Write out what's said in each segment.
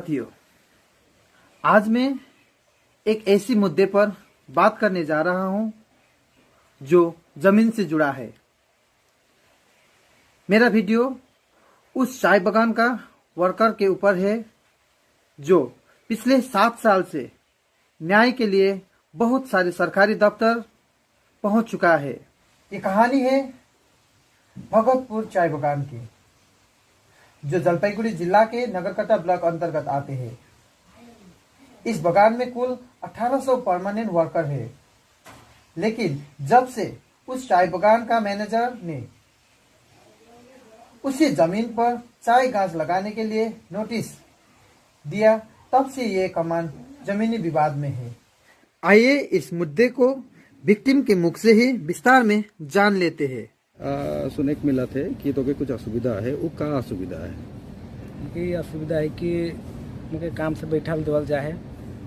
साथियों, आज मैं एक ऐसी मुद्दे पर बात करने जा रहा हूं जो जमीन से जुड़ा है। मेरा वीडियो उस चाय बागान का वर्कर के ऊपर है जो पिछले 7 साल से न्याय के लिए बहुत सारे सरकारी दफ्तर पहुंच चुका है। ये कहानी है भगतपुर चाय बागान की, जो जलपाईगुड़ी जिला के नगरकटा ब्लॉक अंतर्गत आते हैं। इस बागान में कुल 1800 परमानेंट वर्कर है, लेकिन जब से उस चाय बागान का मैनेजर ने उसी जमीन पर चाय गाछ लगाने के लिए नोटिस दिया, तब से ये कमान जमीनी विवाद में है। आइए इस मुद्दे को विक्टिम के मुख से ही विस्तार में जान लेते हैं। सुने को मिला थे कि तो के कुछ असुविधा है, वो का असुविधा है? मुझे असुविधा है कि मुझे काम से बैठल देवल जाए,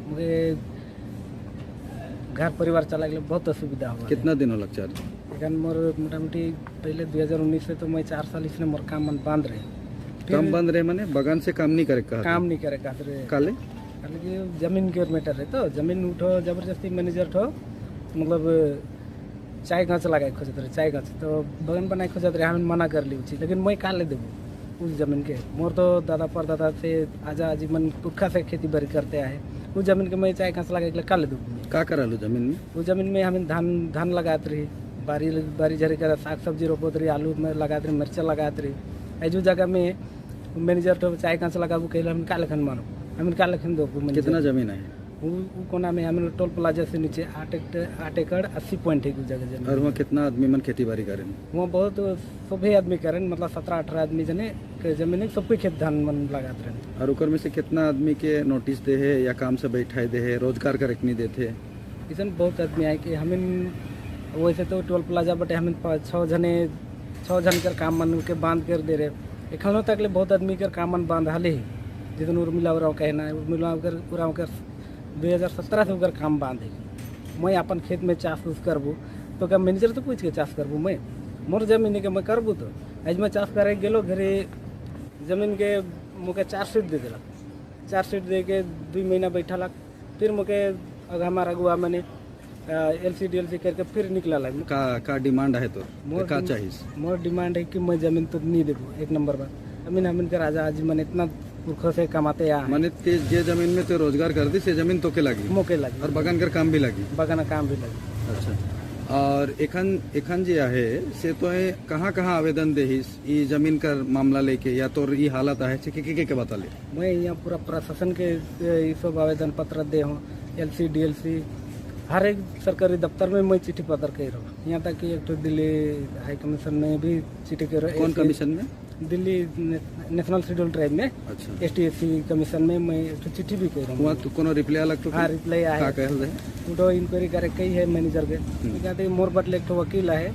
मुझे घर परिवार चला के बहुत असुविधा हुआ। कितना दिन हो लग चार? लेकिन मोर मोटामोटी पहले 2019 से तो मैं 4 साल इसने मोर काम मन बंद रहे। काम बंद रहे माने बगान से काम नहीं करे? काम नहीं करे काले कि जमीन के मैटर है, तो जमीन उठो जबरदस्ती मैनेजर ठो मतलब चाय गाछ लगाए खोजत रहे, चाय गाछ तो बगन बनाए खोजत रहे। हम मना कर ली उची, लेकिन मैं का ले देबो उस जमीन के? मोर तो दादा परदादा से आजा आजीवन पुरखा से खेती बाड़ी करते आए। उस जमीन के मैं चाय गाछ लगाए के का ले देबो? का करालू जमीन में? उस जमीन में हम धान लगात रही, बारी झरी कर साग सब्जी रोपत रही, आलू में लगात रही, मिर्चा लगात रही। ऐजू जगह में मैनेजर तो चाय गाछ लगाबू कहले हम का लेखन मानो, हम का लेखन दो। कितना जमीन है? वो कोना में हमें टोल प्लाजा से नीचे 8 एकड़ 80 पॉइंट है उस जगह जमीन। और वहाँ कितना आदमी मन खेती बाड़ी करें? वहाँ बहुत सभी आदमी करें, मतलब 17-18 आदमी जने के जमीन सब पे खेत धान मन लगात रहे। और उकर में से कितना आदमी के नोटिस दे है या काम से बैठाए दे है, रोजगार करे नहीं देते? इसन बहुत आदमी आए कि हमें वैसे तो टोल प्लाजा बटे हमें 6 जन कर काम मन के बांध कर दे रहे। एखनो तक ले बहुत आदमी कर काम मन बांध हाले ही, जितन उर्मिला उराव कहना है उर्मिला उराव कर 2017 से उधर काम बांधे। मैं अपन खेत में चाष उस करबू तो क्या मैनेजर तो पूछ के चाष करबू? मैं मोर जमीन के मैं करबू तो आज मैं चाष करे गेलो घरे जमीन के मुके 4 सीट दे दिला। 4 सीट दे के 2 महीना बैठा, फिर मुके हमारा अगुआ मैंने LC करके फिर निकला ला। का डिमांड है तो मोर का चाहिए? मोर डिमांड है कि मैं जमीन तो नहीं देबू। एक नंबर बात अमीन के राजा आज मैंने इतना पुरखों से कमाते यहाँ माने जे जमीन में तो रोजगार कर दी से जमीन तो के लगी मौके लगी और बगान कर काम भी लगी। बगान काम भी लगी। अच्छा, और एखन जे है से तो है कहाँ आवेदन दे ई जमीन का मामला लेके, या तो ई हालत है के बता ले? मैं यहाँ पूरा प्रशासन के ये सब आवेदन पत्र दे हूँ, LC DLC हर एक सरकारी दफ्तर में मैं चिट्ठी पत्र कर रहा हूँ। यहाँ तक कि एक तो दिल्ली हाई कमीशन में भी चिट्ठी कर रहा हूँ। कौन कमीशन में? दिल्ली नेशनल शेड्यूल ट्राइब में। अच्छा, ST/SC कमीशन में मैं एक चिट्ठी भी कर रहा हूँ। वहाँ तो कोनो रिप्लाई अलग तो? हाँ, रिप्लाई आया। का कहल रहे? तो इंक्वायरी करे कई है मैनेजर के, कहते मोर बटले एक वकील है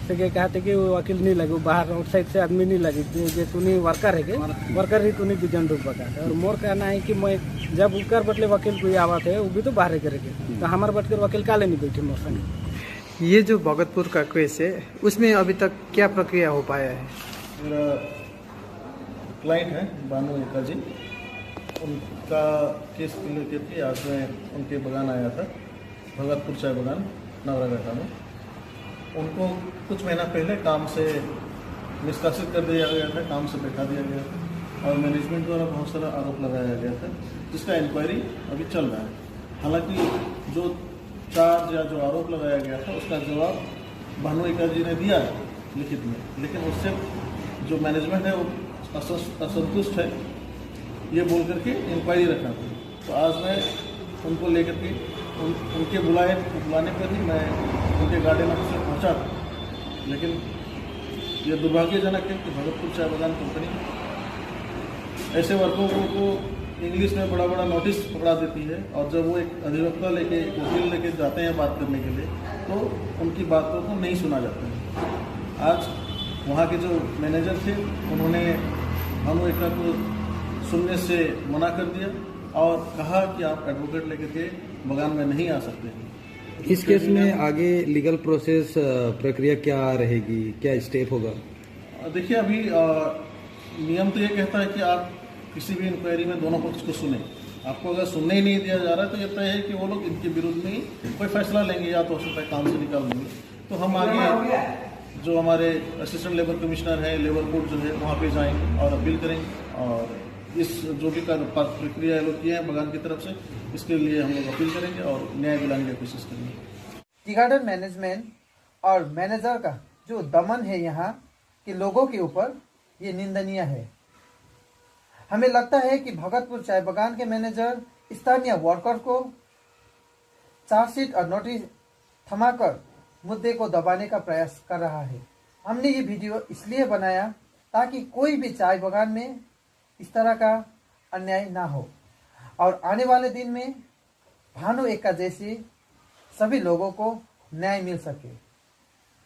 तो के कहते कि वो वकील नहीं लगे, बाहर आउटसाइड से आदमी नहीं लगे, जे तूनी वर्कर है के वर्कर ही तूनी बिजन रूप बता। और मोर कहना है कि मैं जब उकर बटले वकील कोई आवत है वो भी तो बाहर करेंगे, तो हमारे बटकर वकील काले नहीं बैठे मोर संग। ये जो भगतपुर का केस है उसमें अभी तक क्या प्रक्रिया हो पाया है? मेरा क्लाइंट है बानू एका जी, उनका केस लेकर के आज मैं उनके बगान आया था, भगतपुर चाय बागान नगरकटा में। उनको कुछ महीना पहले काम से निष्कासित कर दिया गया था, काम से बैठा दिया गया था और मैनेजमेंट द्वारा बहुत सारा आरोप लगाया गया था, जिसका इंक्वायरी अभी चल रहा है। हालांकि जो चार्ज या जो आरोप लगाया गया था उसका जवाब बानू एका जी ने दिया है लिखित में, लेकिन उससे जो मैनेजमेंट है वो असंतुष्ट है ये बोल करके इंक्वायरी रखना था। तो आज मैं उनको लेकर के उनके बुलाने पर ही मैं उनके गार्डन ऑफिस में पहुँचा था, लेकिन ये दुर्भाग्यजनक है कि भगतपुर चाय बागान कंपनी ऐसे वर्करों को इंग्लिश में बड़ा नोटिस पकड़ा देती है, और जब वो एक अधिवक्ता लेके वकील लेके जाते हैं बात करने के लिए तो उनकी बातों को नहीं सुना जाता है। आज वहाँ के जो मैनेजर थे उन्होंने बानू एका को सुनने से मना कर दिया और कहा कि आप एडवोकेट लेकर के बगान में नहीं आ सकते। इस केस में आगे लीगल प्रोसेस प्रक्रिया क्या रहेगी, क्या स्टेप होगा? देखिए, अभी नियम तो ये कहता है कि आप किसी भी इंक्वायरी में दोनों पक्ष को सुने। आपको अगर सुनने ही नहीं दिया जा रहा है तो ये तय है कि वो लोग इनके विरुद्ध में ही कोई फैसला लेंगे, या तो हो सकता है काम से निकाल देंगे। तो हम आगे जो हमारे असिस्टेंट लेबर कमिश्नर है, लेबर कोर्ट जो है, वहाँ पे जाएंगे और अपील करेंगे, और इस जो भी प्रक्रिया लोग किए हैं बगान की तरफ से, इसके लिए हम लोग अपील करेंगे और न्याय दिलाने की कोशिश करेंगे। टी गार्डन मैनेजमेंट और मैनेजर का जो दमन है यहाँ के लोगों के ऊपर, ये निंदनीय है। हमें लगता है कि भगतपुर चाय बागान के मैनेजर स्थानीय वर्कर को चार्जशीट और नोटिस थमाकर मुद्दे को दबाने का प्रयास कर रहा है। हमने ये वीडियो इसलिए बनाया ताकि कोई भी चाय बागान में इस तरह का अन्याय ना हो और आने वाले दिन में भानु एक्का जैसी सभी लोगों को न्याय मिल सके।